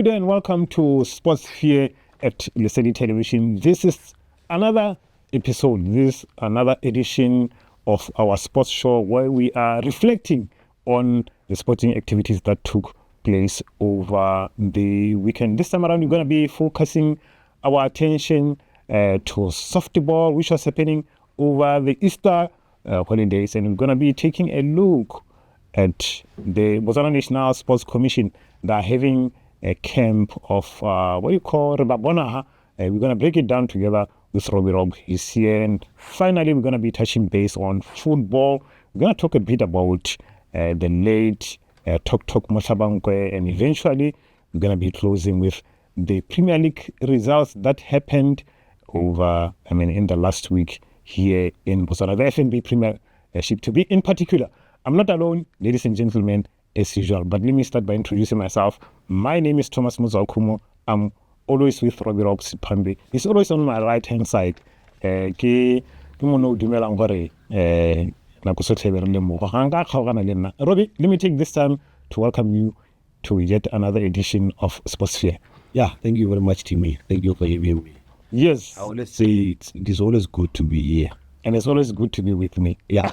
Good day and welcome to Sport Sphere at Lesedi Television. This is another episode, another edition of our sports show where we are reflecting on the sporting activities that took place over the weekend. This time around, we're going to be focusing our attention to softball, which was happening over the Easter holidays, and we're going to be taking a look at the Botswana National Sports Commission. They're having a camp of Rebabona. We're going to break it down together with Rob. He's here. And finally, we're going to be touching base on football. We're going to talk a bit about the late Tshepo Motlhabankwe, and eventually we're going to be closing with the Premier League results that happened over, in the last week here in Botswana, the FNB Premiership to be in particular. I'm not alone, ladies and gentlemen, as usual, but let me start by introducing myself. My name is Thomas Motsewakhumo. I'm always with Robbie Sipambi. He's always on my right hand side. Robbie, let me take this time to welcome you to yet another edition of Sport Sphere. Yeah, thank you very much, Timmy. Thank you for having me. Yes. I always say it is always good to be here. And it's always good to be with me. Yeah.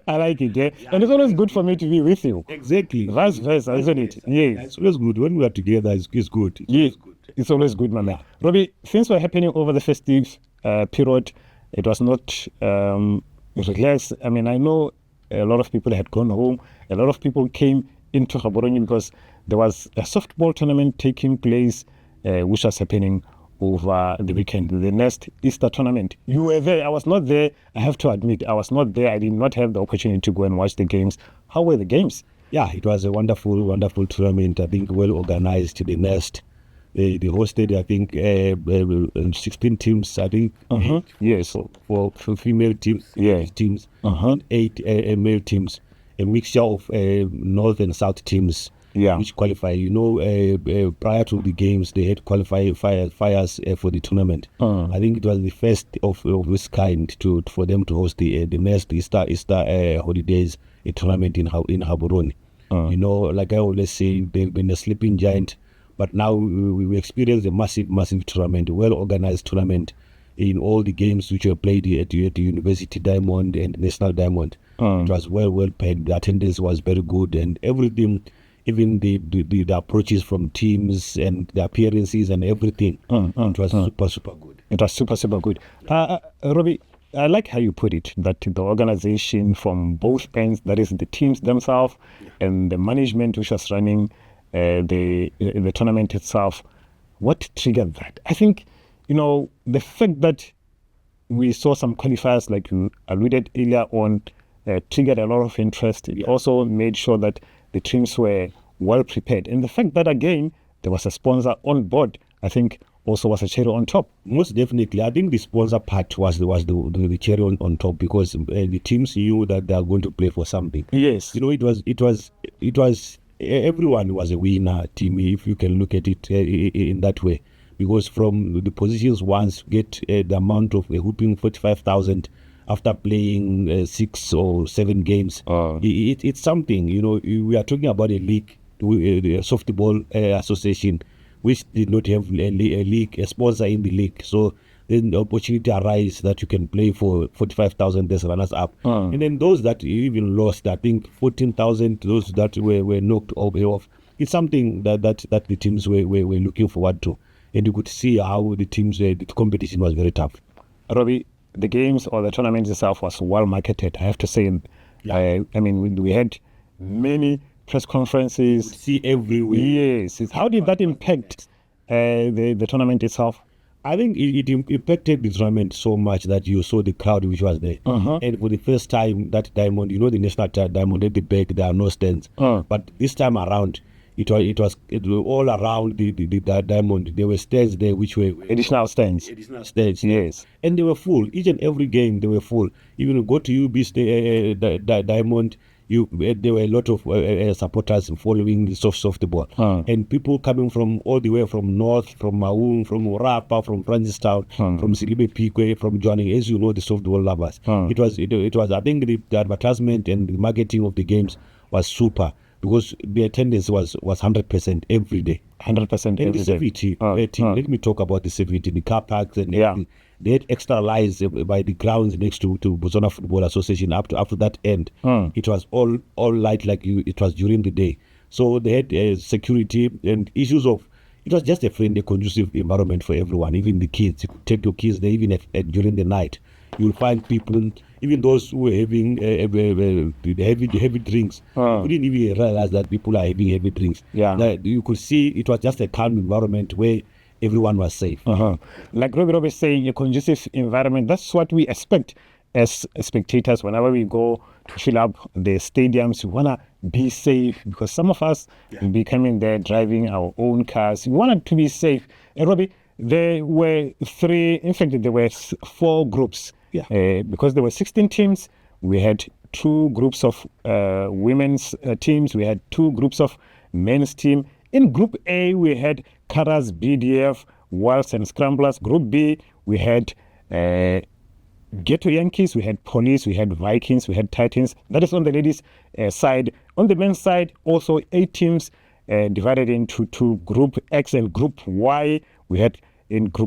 I like it, yeah? And it's always good for me to be with you. Exactly. Vice versa, isn't it? Yes. It's always good. When we are together, it's good. Yes. It's always good, my man. Robbie, things were happening over the festive period. It was not relaxed. I know a lot of people had gone home. A lot of people came into Gaborone because there was a softball tournament taking place, which was happening over the weekend, the next Easter tournament. You were there. I was not there. I have to admit, I was not there. I did not have the opportunity to go and watch the games. How were the games? Yeah, it was a wonderful, wonderful tournament. I think well organized. The next, they hosted, I think, 16 teams, I think. Yes. For female teams, teams, 8 male teams, a mixture of North and South teams. Yeah, which qualify. Prior to the games, they had qualifiers for the tournament. I think it was the first of this kind for them to host the next Easter holidays, a tournament in Gaborone. Like I always say, they've been a sleeping giant, but now we experienced a massive tournament, well organized tournament in all the games which were played at the University Diamond and National Diamond. It was well paid. The attendance was very good, and everything. Even the approaches from teams and the appearances and everything. It was super good. It was super good. Robbie, I like how you put it, that the organization from both ends, that is the teams themselves and the management which was running the tournament itself, what triggered that? I think, the fact that we saw some qualifiers, like you alluded earlier on, triggered a lot of interest. It also made sure that the teams were well prepared. And the fact that, again, there was a sponsor on board, I think, also was a cherry on top. Most definitely. I think the sponsor part was the cherry on top, because the teams knew that they are going to play for something. Yes. It was everyone was a winner, team, if you can look at it in that way. Because from the positions once get the amount of whooping 45,000 after playing 6 or 7 games, it's something. We are talking about a league, the softball association, which did not have a sponsor in the league. So then the opportunity arises that you can play for 45,000 as runners up, and then those that even lost, I think 14,000. Those that were knocked off. It's something that the teams were looking forward to, and you could see how the competition was very tough. Robbie, the games or the tournament itself was well marketed, I have to say. We had many press conferences. See everywhere. Yes. How did that impact the tournament itself? I think it impacted the tournament so much that you saw the crowd which was there. And for the first time, that diamond, the National Diamond at the back, there are no stands. But this time around, it was all around the diamond. There were stands there which were additional stands. Yes. And they were full. Each and every game they were full. Even go to UB Diamond, there were a lot of supporters following the softball, and people coming from all the way from North, from Maun, from Orapa, from Francistown, from Silibe Pikwe, from joining, as you know, the softball lovers. It was. I think the advertisement and the marketing of the games was super. because the attendance was 100% every day. 100% And every the day. safety, let me talk about the safety, the car parks and everything. They had extra lines by the grounds next to Botswana Football Association up to that end. It was all light like it was during the day. So they had security and issues of, it was just a friendly, conducive environment for everyone, even the kids. You could take your kids there even during the night. You'll find people, even those who were having the heavy drinks. You didn't even realize that people are having heavy drinks. That you could see it was just a calm environment where everyone was safe. Like Robbie is saying, a conducive environment. That's what we expect as spectators whenever we go to fill up the stadiums. We want to be safe because some of us will be coming there driving our own cars. We want to be safe. And Robbie, there were there were 4 groups. Because there were 16 teams, we had 2 groups of women's teams. We had 2 groups of men's team. In Group A, we had Karas, BDF, Wales and Scramblers. Group B, we had Ghetto Yankees, we had Police, we had Vikings, we had Titans. That is on the ladies' side. On the men's side, also 8 teams divided into 2 Group X and Group Y. We had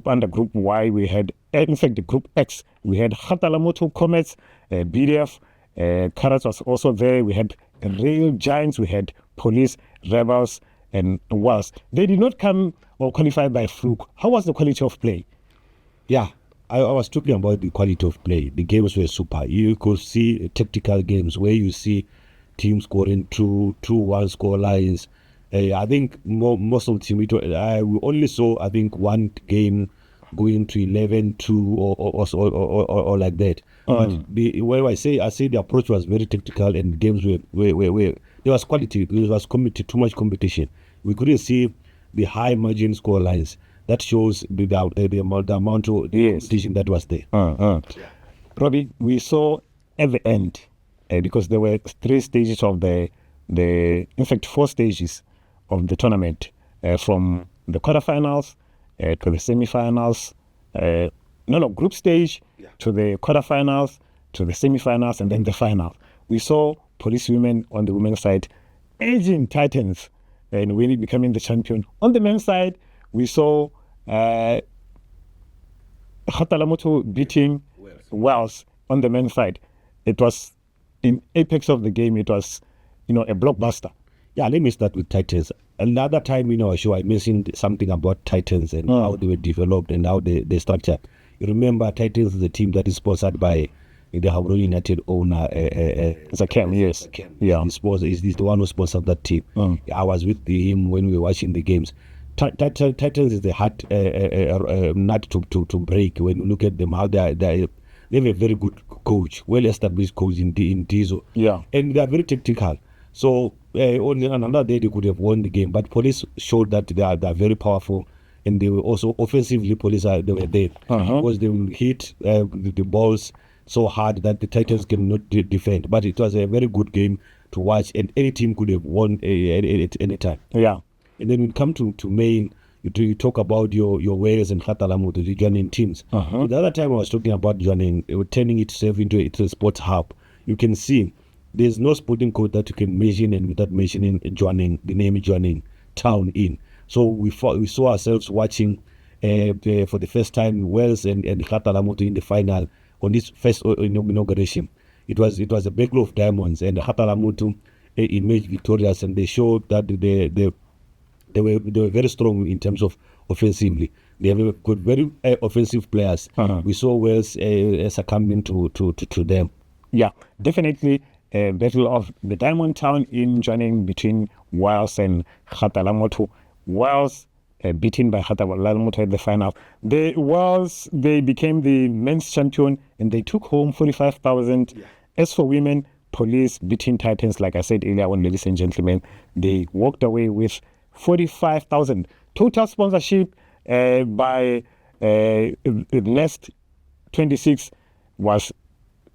under Group Y, we had, in fact, the Group X, we had Kgatalamoto Comets, BDF, Karas was also there. We had Real Giants, we had Police, Rebels, and Wales. They did not come or qualify by fluke. How was the quality of play? Yeah, I was talking about the quality of play. The games were super. You could see tactical games where you see teams scoring 2-1 score lines. I think most of the team, we only saw, I think, one game going to 11-2 or like that. But when I say the approach was very tactical and the games were there was quality. There was too much competition. We couldn't see the high margin score lines. That shows the amount of competition that was there. Robbie, we saw at the end, because there were 3 stages of in fact 4 stages of the tournament, from the quarterfinals to the semifinals, group stage to the quarterfinals to the semifinals and then the final. We saw Police women on the women's side edging Titans and winning, becoming the champion. On the men's side, we saw Kgatalamoto beating Wales on the men's side. It was in apex of the game. It was, a blockbuster. Yeah, let me start with Titans. Another time in our show, I mentioned something about Titans and how they were developed and how they structured. You remember, Titans is a team that is sponsored by the Gaborone United owner, Zakem, yes. Yeah. He's the one who sponsored that team. I was with him when we were watching the games. Titans is the hard nut to break when you look at them, how they have a very good coach, well-established coach in Dizo. Yeah. And they are very tactical. So on another day, they could have won the game. But Police showed that they are very powerful. And they were also offensively, Police they were there. Because they will hit the balls so hard that the Titans cannot defend. But it was a very good game to watch. And any team could have won at any time. Yeah. And then when you come to main, you talk about your Wales and Kgatalamoto, the joining teams. So the other time I was talking about joining, turning itself into a sports hub. You can see there's no sporting code that you can mention and without mentioning the name joining town in. So we saw ourselves watching for the first time Wales and Kgatalamoto in the final on this first inauguration. It was a battle of diamonds, and Kgatalamoto emerged victorious, and they showed that they were very strong in terms of offensively. They have got very offensive players. We saw Wales succumbing to them. Yeah, definitely. Battle of the Diamond Town in joining between Wales and Kgatalamoto. Wales beaten by Kgatalamoto at the final. The Wales, they became the men's champion and they took home 45,000. Yeah. As for women, Police beating Titans, like I said earlier on, ladies and gentlemen, they walked away with 45,000. Total sponsorship by Nest 26 was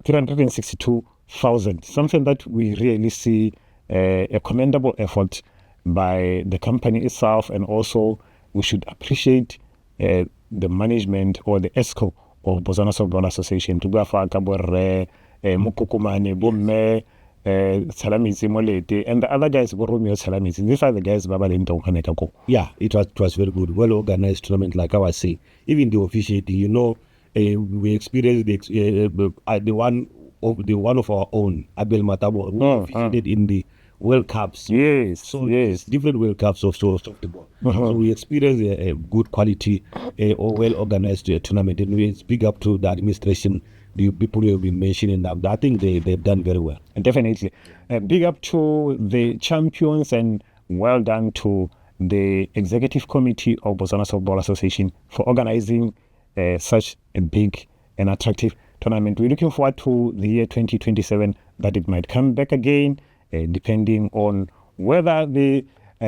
362,000. Something that we really see a commendable effort by the company itself, and also we should appreciate the management or the ESCO of Botswana Football Association. To go for Kaborre, Mukukumane, Bomme, Tshelamisi Molete, and the other guys were Romeo Tshelamisi. These are the guys Babalento. Yeah, it was very good, well organized tournament, like I was saying. Even the officiating, we experienced the one of our own, Abel Matabo, who officiated in the World Cups. Yes, so yes. Different World Cups of softball. So we experienced a good quality or well organized tournament, and we speak up to the administration, the people you have been mentioning. I think they've done very well. Definitely. Big up to the champions, and well done to the executive committee of Botswana Softball Association for organizing such a big and attractive tournament. We're looking forward to the year 2027, that it might come back again, depending on whether the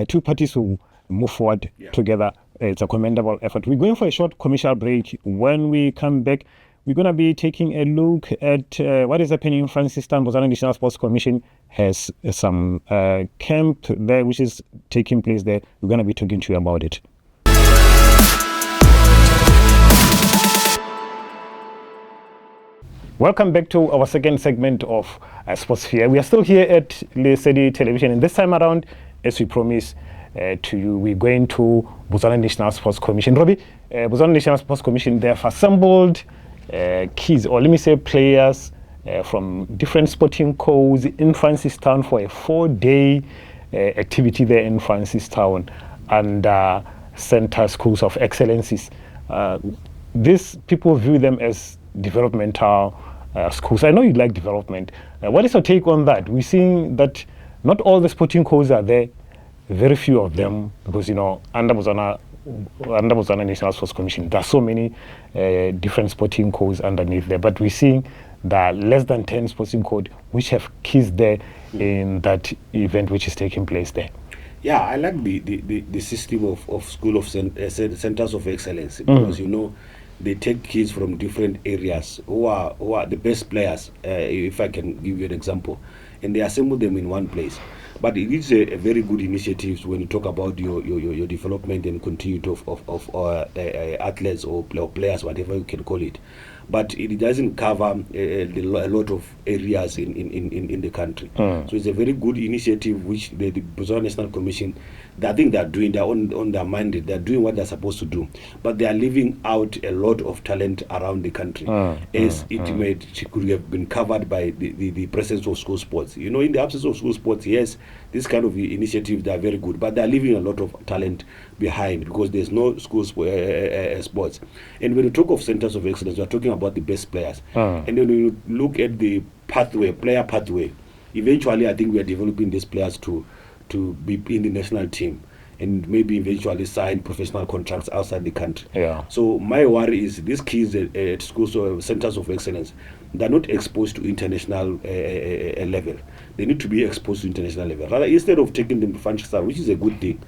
two parties will move forward together. It's a commendable effort. We're going for a short commercial break. When we come back, we're going to be taking a look at what is happening in Francistown. Botswana National Sports Commission has some camp there which is taking place there. We're going to be talking to you about it. Welcome back to our second segment of Sport Sphere. We are still here at Lesedi Television, and this time around, as we promised to you, we're going to Botswana National Sports Commission. Robbie, Botswana National Sports Commission, they have assembled kids, or let me say players, from different sporting codes in Francistown for a 4-day activity there in Francistown under Center Schools of Excellencies. These people view them as developmental schools. I know you like development. What is your take on that? We're seeing that not all the sporting codes are there, very few of them, because under Botswana National Sports Commission, there are so many different sporting codes underneath there, but we're seeing that less than 10 sporting code which have kids there in that event which is taking place there. Yeah, I like the system of school of centers of excellence, because they take kids from different areas who are the best players, if I can give you an example, and they assemble them in one place. But it is a very good initiative when you talk about your development and continuity of athletes or players, whatever you can call it. But it doesn't cover a lot of areas in the country. So it's a very good initiative which the Botswana National Commission, I think they're doing, they're on their mind, they're doing what they're supposed to do. But they are leaving out a lot of talent around the country, as it could have been covered by the presence of school sports. In the absence of school sports, yes, this kind of initiative, they are very good, but they're leaving a lot of talent behind because there's no school sports. And when you talk of centers of excellence, we're talking about the best players. And then when you look at the player pathway, eventually I think we are developing these players to be in the national team and maybe eventually sign professional contracts outside the country. So my worry is these kids at schools or centers of excellence, they're not exposed to international level. They need to be exposed to international level. Rather, instead of taking them to Francistown, which is a good thing,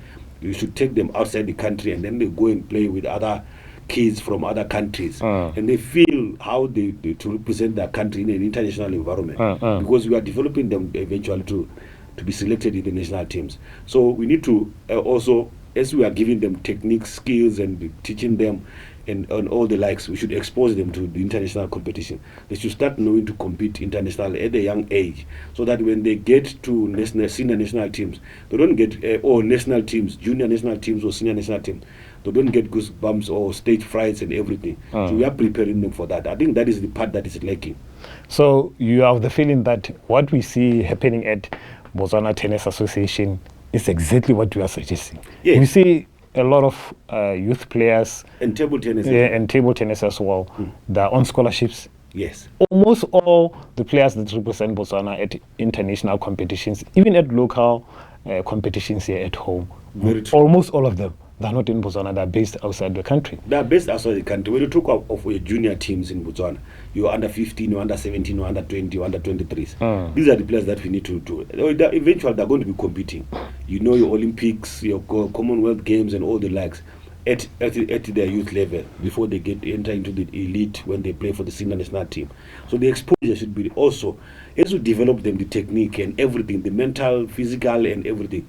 you should take them outside the country and then they go and play with other kids from other countries, and they feel how they to represent their country in an international environment, because we are developing them eventually to be selected in the national teams. So we need to also, as we are giving them techniques, skills, and teaching them and all the likes, we should expose them to the international competition. They should start knowing to compete internationally at a young age, so that when they get to senior national teams, they don't get or national teams, junior national teams or senior national teams, they don't get goosebumps or stage frights and everything. So we are preparing them for that. I think that is the part that is lacking. So you have the feeling that what we see happening at Botswana Tennis Association is exactly what we are suggesting. Yes. We see a lot of youth players and table tennis, and table tennis as well. They're on scholarships. Yes. Almost all the players that represent Botswana at international competitions, even at local competitions here at home, almost all of them, they're not in Botswana, they're based outside the country. They're based outside the country. When you talk of your junior teams in Botswana, you're under 15, you're under 17, you're under 20, you're under 23s. These are the players that we need to do. Eventually, they're going to be competing. Your Olympics, your Commonwealth Games, and all the likes at their youth level before they enter into the elite when they play for the senior national team. So the exposure should be also, as we develop them, the technique and everything, the mental, physical, and everything.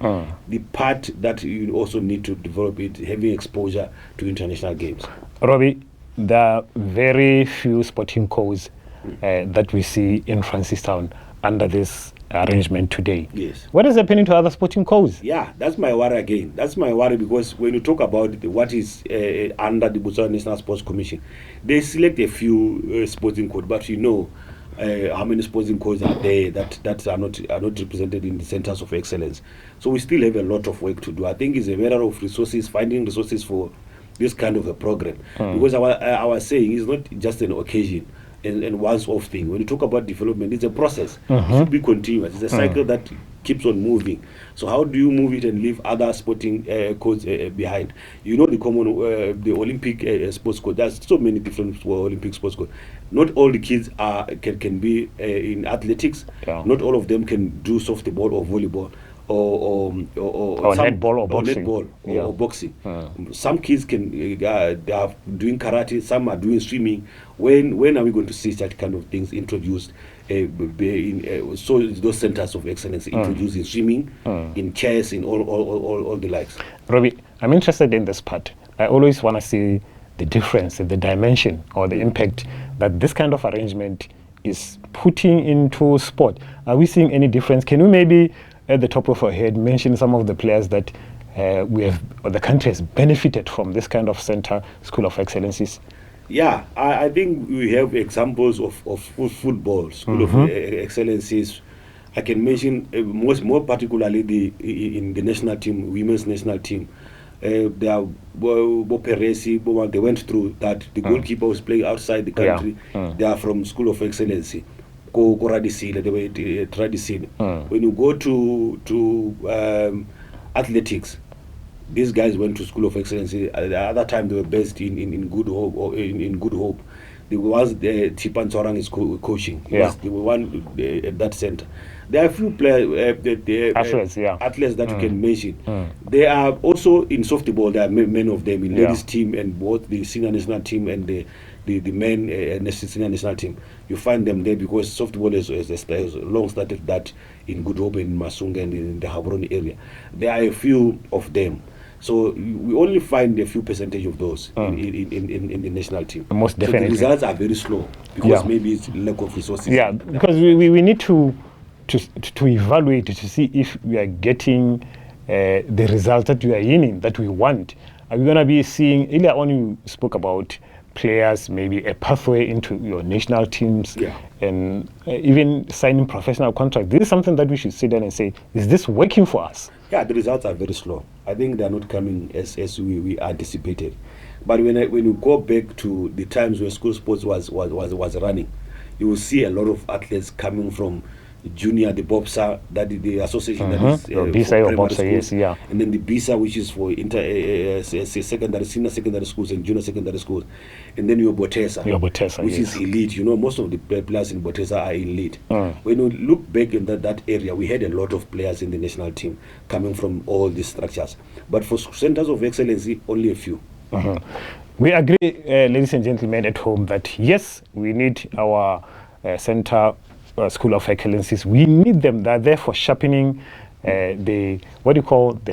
The part that you also need to develop it, having exposure to international games. Robbie, there are very few sporting codes that we see in Francistown under this arrangement today. Yes. What is happening to other sporting codes? Yeah, that's my worry again. That's my worry, because when you talk about what is under the Botswana National Sports Commission, they select a few sporting codes, but how many sporting codes are there that are not represented in the centers of excellence. So we still have a lot of work to do. I think it's a matter of resources, finding resources for this kind of a program, because our saying is not just an occasion and once-off thing. When you talk about development, it's a process. It should be continuous. It's a cycle that keeps on moving. So how do you move it and leave other sporting codes behind? The the Olympic sports code. There's so many different Olympic sports codes. Not all the kids can be in athletics. Yeah. Not all of them can do softball or volleyball. Or netball or boxing. Or boxing. Some kids they are doing karate. Some are doing swimming. When are we going to see such kind of things introduced? So those centers of excellence introduced in swimming, in chess, in all the likes. Robbie, I'm interested in this part. I always want to see the difference, the dimension, or the impact that this kind of arrangement is putting into sport. Are we seeing any difference? Can we maybe, at the top of our head, mention some of the players that the country has benefited from this kind of center, school of excellences? Yeah, I think we have examples of football, school of excellences. I can mention more particularly in the national team, women's national team. They went through that. The goalkeeper was playing outside the country. They are from school of excellency. They were tradition. When you go to athletics, these guys went to school of excellence. At the other time, they were based in Good Hope. Or in Good Hope, there was Tshepo Motlhabankwe is coaching. They were one at that center. There are a few players, athletes that you can mention. They are also in softball. There are many of them in ladies team and both the senior national team and the men senior national team. You find them there because softball has long started that in Good Hope, in Masunga, and in the Gaborone area. There are a few of them. So we only find a few percentage of those in the national team. Most definitely. So the results are very slow because maybe it's lack of resources. Yeah, because we need to evaluate to see if we are getting the results that we are aiming, that we want. Are we going to be seeing, earlier on you spoke about players, maybe a pathway into your national teams, and even signing professional contracts. This is something that we should sit down and say, is this working for us? Yeah, the results are very slow. I think they are not coming as we anticipated. But when you go back to the times when school sports was running, you will see a lot of athletes coming from junior, the BOPSA, that the association that is BISA or BOPSA, yes, and then the BISA, which is for senior secondary schools and junior secondary schools, and then your BOTESA, which is elite. Most of the players in BOTESA are elite. When you look back in that area, we had a lot of players in the national team coming from all these structures, but for centers of excellency, only a few. We agree, ladies and gentlemen at home, that yes, we need our center school of excellencies. We need them. They're there for sharpening the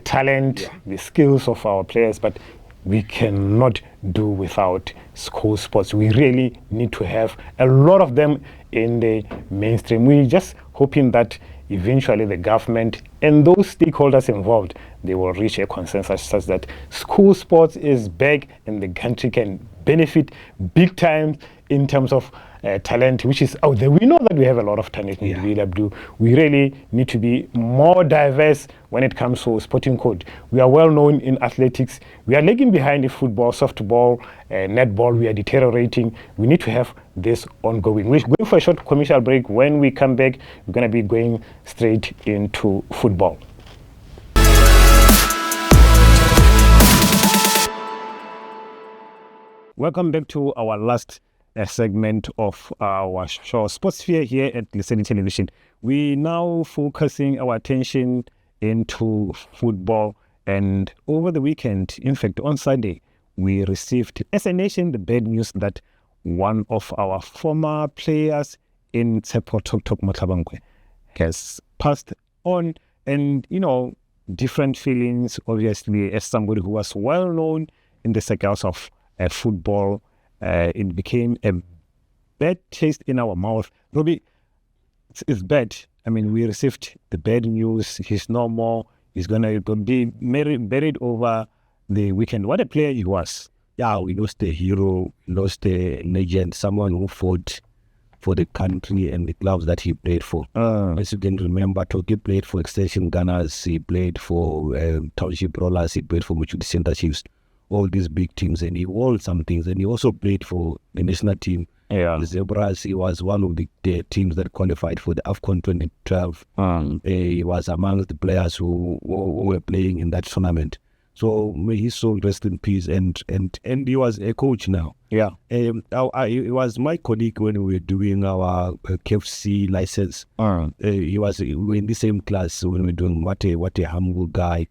talent, the skills of our players, but we cannot do without school sports. We really need to have a lot of them in the mainstream. We're just hoping that eventually the government and those stakeholders involved, they will reach a consensus such that school sports is back and the country can benefit big time in terms of talent, which is out there. We know that we have a lot of talent in BW. We really need to be more diverse when it comes to sporting code. We are well known in athletics. We are lagging behind in football, softball, netball. We are deteriorating. We need to have this ongoing. We're going for a short commercial break. When we come back, we're going to be going straight into football. Welcome back to our last segment of our show, Sport Sphere, here at Lesedi Television. We now focusing our attention into football, and over the weekend, in fact on Sunday, we received as a nation the bad news that one of our former players in Tshepo Motlhabankwe has passed on, and different feelings, obviously, as somebody who was well known in the circles of football. It became a bad taste in our mouth. Robbie, it's bad. I mean, we received the bad news. He's no more. He's going to be buried over the weekend. What a player he was. Yeah, we lost a hero, lost a legend, someone who fought for the country and the clubs that he played for. As you can remember, Toki played for Extension Gunners, he played for Township Rollers, he played for Muchudi Center Chiefs, all these big teams, and he won some things. And he also played for the national team. Yeah. The Zebras, he was one of the teams that qualified for the AFCON 2012. He was amongst the players who were playing in that tournament. So may his soul rest in peace. And he was a coach now. Yeah. He was my colleague when we were doing our KFC license. We were in the same class when we were doing what a humble guy,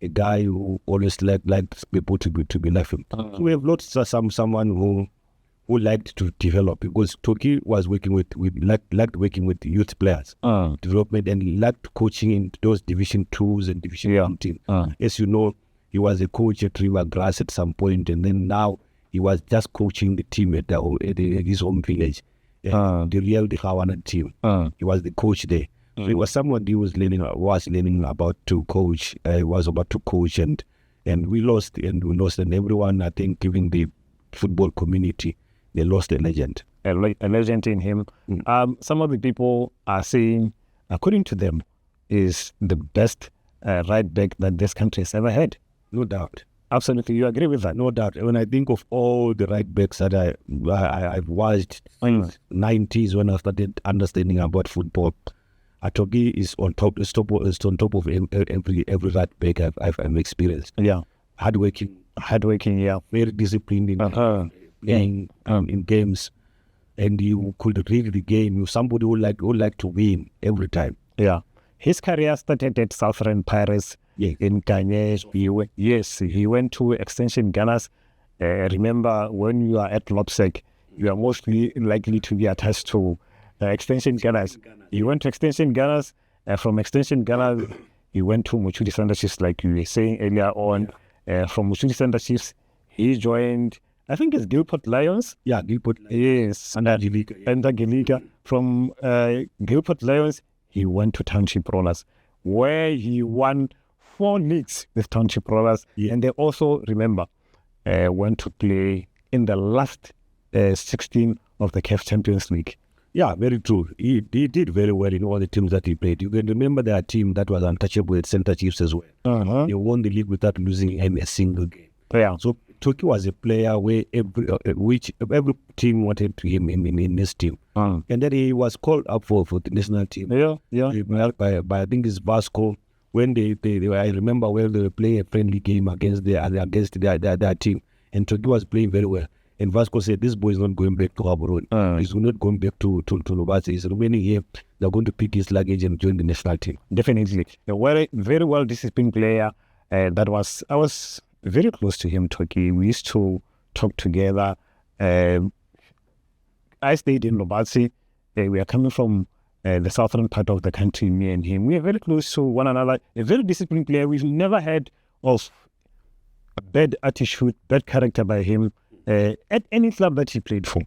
a guy who always liked people to be left him. So we have lost someone who liked to develop, because Toki was working liked working with youth players, development, and liked coaching in those Division 2s and Division 1 teams. As you know, he was a coach at River Grass at some point, and then now he was just coaching the team at his home village, the real Dihawana team. He was the coach there. So he was someone who was learning about to coach. Was about to coach, and we lost, and everyone, I think, even the football community, they lost a legend. A legend in him. Some of the people are saying, according to them, is the best right back that this country has ever had. No doubt. Absolutely, you agree with that? No doubt. When I think of all the right backs that I've watched since 90s, when I started understanding about football, Atogi is on top of every right back I've experienced. Yeah. Hardworking, yeah. Very disciplined in playing in games, and you could read the game. You're somebody who like to win every time. Yeah. His career started at Southern Pirates in Kanye. He went to Extension Gunners. Remember, when you are at Lopsec, you are mostly likely to be attached to Extension Gunners. He went to Extension Gunners. From Extension Gunners, he went to Muchudi Center Chiefs, like you were saying earlier on. From Muchudi Center Chiefs, he joined, I think it's Gilport Lions. Yeah, Gilport Lions. Yes. And Angelica. From Gilport Lions, he went to Township Rollers, where he won 4 leagues with Township Rollers. And they also, remember, went to play in the last 16 of the CAF Champions League. Yeah, very true. He did very well in all the teams that he played. You can remember that team that was untouchable with Center Chiefs as well. He won the league without losing a single game. Yeah. So Toki was a player where every team wanted him in this team. And then he was called up for the national team. By I think it's Vasco. When they I remember when they were playing a friendly game against their team, and Toki was playing very well. And Vasco said, this boy is not going back to Gaborone. He's not going back to Lobasa. He's remaining here. They're going to pick his luggage and join the national team. Definitely. A very, very well-disciplined player. I was very close to him, Toki. We used to talk together. I stayed in Lobasa. We are coming from the southern part of the country, me and him. We are very close to one another. A very disciplined player. We've never had of a bad attitude, bad character by him. At any club that he played for.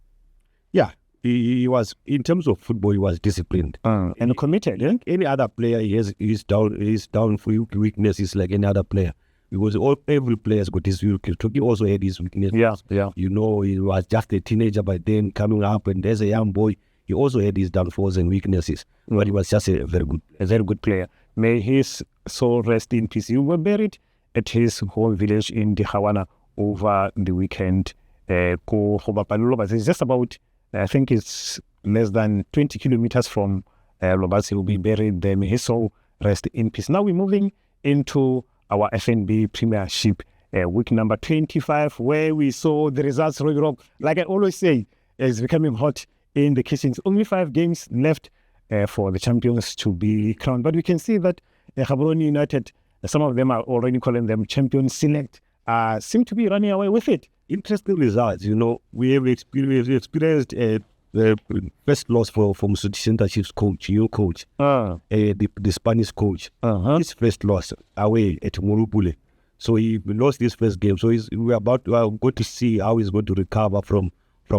Yeah, he was, in terms of football, he was disciplined and committed. Yeah? Any other player, he's down for weaknesses like any other player, because every player's got his weakness. Toki also had his weakness. Yeah. You know, he was just a teenager by then, coming up, and as a young boy, he also had his downfalls and weaknesses. But he was just a very good player. May his soul rest in peace. You were buried at his home village in Dihawana over the weekend. It's just about, I think it's less than 20 kilometers from Lobasa. He will be buried there. May his soul rest in peace. Now we're moving into our FNB Premiership week number 25, where we saw the results rolling up. Like I always say, it's becoming hot in the kitchens. Only 5 games left for the champions to be crowned. But we can see that Gaborone United, some of them are already calling them champions select, seem to be running away with it. Interesting results. You know, we have experienced the first loss from Musuti Center Chiefs coach, new coach, the Spanish coach. His first loss away at Murupule. So he lost his first game. So we are going to see how he's going to recover from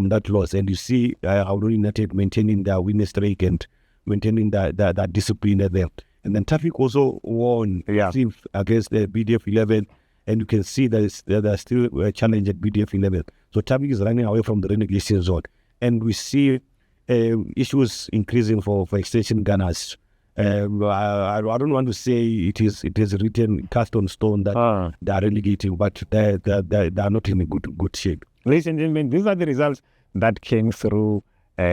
that loss. And you see Gaborone United maintaining their winning streak and maintaining that discipline there. And then Traffic also won against the BDF 11, and you can see there's still a challenge at BDF 11. So Traffic is running away from the relegation zone, and we see issues increasing for extension gunners. I don't want to say it is written cast on stone that they are relegating, but they are not in a good shape. Ladies and gentlemen, these are the results that came through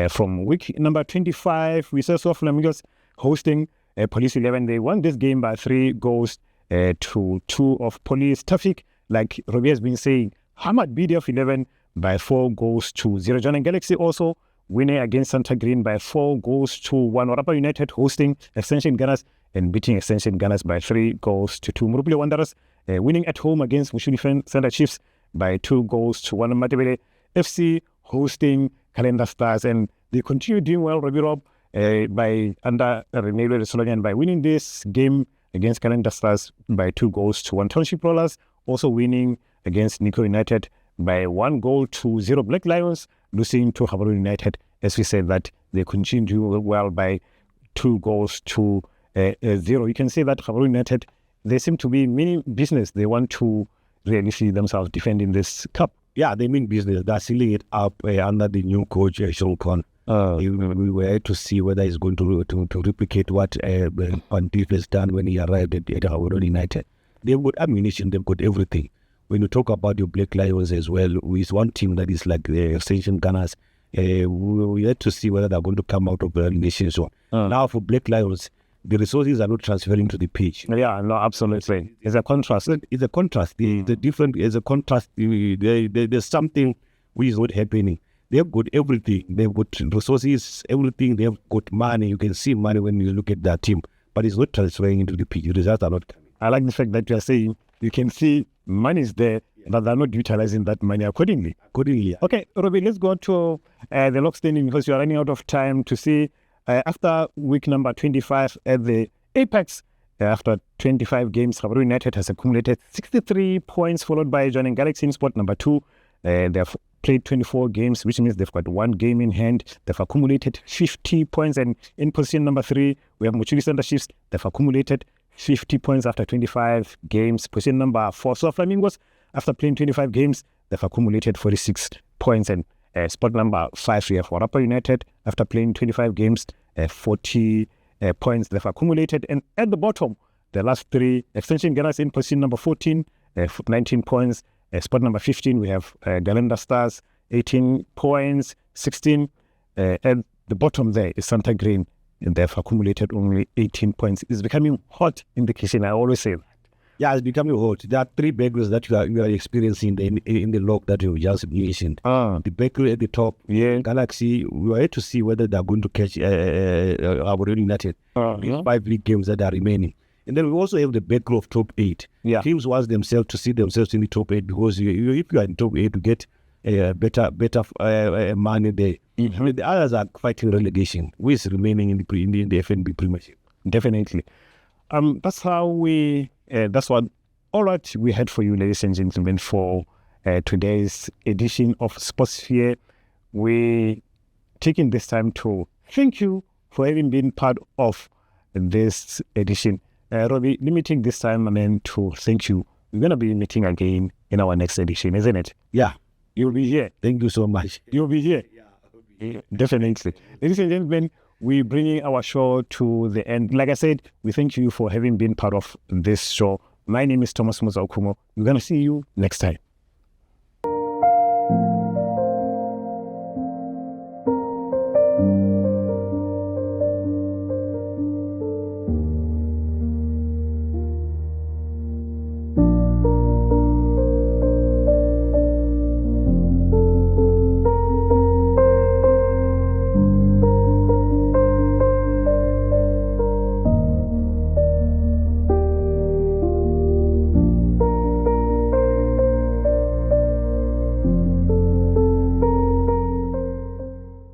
from week number 25. We saw Flamingos hosting Police 11. They won this game by 3 goals to 2 of Police. Traffic, like Robbie has been saying, hammered BDF 11 by 4 goals to 0. John and Galaxy also winning against Santa Green by 4 goals to 1. Orapa United hosting Extension Gunners and beating Extension Gunners by 3 goals to 2. Murupile Wanderers winning at home against Mushuni Center Chiefs by 2 goals to 1. Matebele FC hosting Calendar Stars, and they continue doing well, Robbie Rob, by under Renelo Solonian by winning this game against Calendar Stars by 2 goals to 1. Township Rollers also winning against Nico United by 1 goal to 0. Black Lions losing to Gaborone United, as we said, that they continue doing well by 2 goals to 0. You can say that Gaborone United, they seem to be meaning business. They want to really see themselves defending this cup. Yeah, they mean business. They're sealing it up under the new coach, Sean Khan. We were to see whether he's going to replicate what Pandif has done when he arrived at Gaborone United. They've got ammunition, they've got everything. When you talk about your Black Lions as well, with one team that is like the Extension Gunners, we had to see whether they're going to come out of the relegation zone. Now for Black Lions, the resources are not transferring to the pitch. Yeah, no, absolutely. It's a contrast. It's a contrast. The different is a contrast. There's something which is not happening. They've got everything. They've got resources, everything. They've got money. You can see money when you look at that team, but it's not transferring into the pitch. The results are not coming. I like the fact that you are saying you can see money is there, but they're not utilizing that money accordingly. Okay, Robbie, let's go to the log standing because you are running out of time to see after week number 25 at the Apex. After 25 games, Gaborone United has accumulated 63 points, followed by John and Galaxy in spot number 2. They have played 24 games, which means they've got 1 game in hand. They've accumulated 50 points. And in position number 3, we have Muchuli Center Chiefs. They've accumulated 50 points after 25 games. Position number 4, so Flamingos, after playing 25 games, they've accumulated 46 points. And spot number 5, we have Orapa United. After playing 25 games, 40 points they've accumulated. And at the bottom, the last 3, Extension Gunners in position number 14, 19 points. Spot number 15, we have Calendar Stars, 18 points, 16. At the bottom there is Santa Green, and they've accumulated only 18 points. It's becoming hot indication. I always say that. Yeah, it's becoming hot. There are 3 backers that you are experiencing in the log that you just mentioned. The backer at the top, Galaxy, we are yet to see whether they are going to catch Gaborone United. 5 league games that are remaining. And then we also have the backer of top 8. Teams want themselves to see themselves in the top 8 because if you are in top 8, you get better money there. The others are fighting relegation, who is remaining in the FNB Premiership. Definitely. That's how we. That's what all right we had for you, ladies and gentlemen, for today's edition of Sport Sphere. We taking this time to thank you for having been part of this edition. Robbie, limiting this time, to thank you. We're going to be meeting again in our next edition, isn't it? Yeah. You'll be here. Thank you so much. You'll be here. Yeah, I'll be here. Definitely. Ladies and gentlemen, we're bringing our show to the end. Like I said, we thank you for having been part of this show. My name is Thomas Motsewakhumo. We're going to see you next time.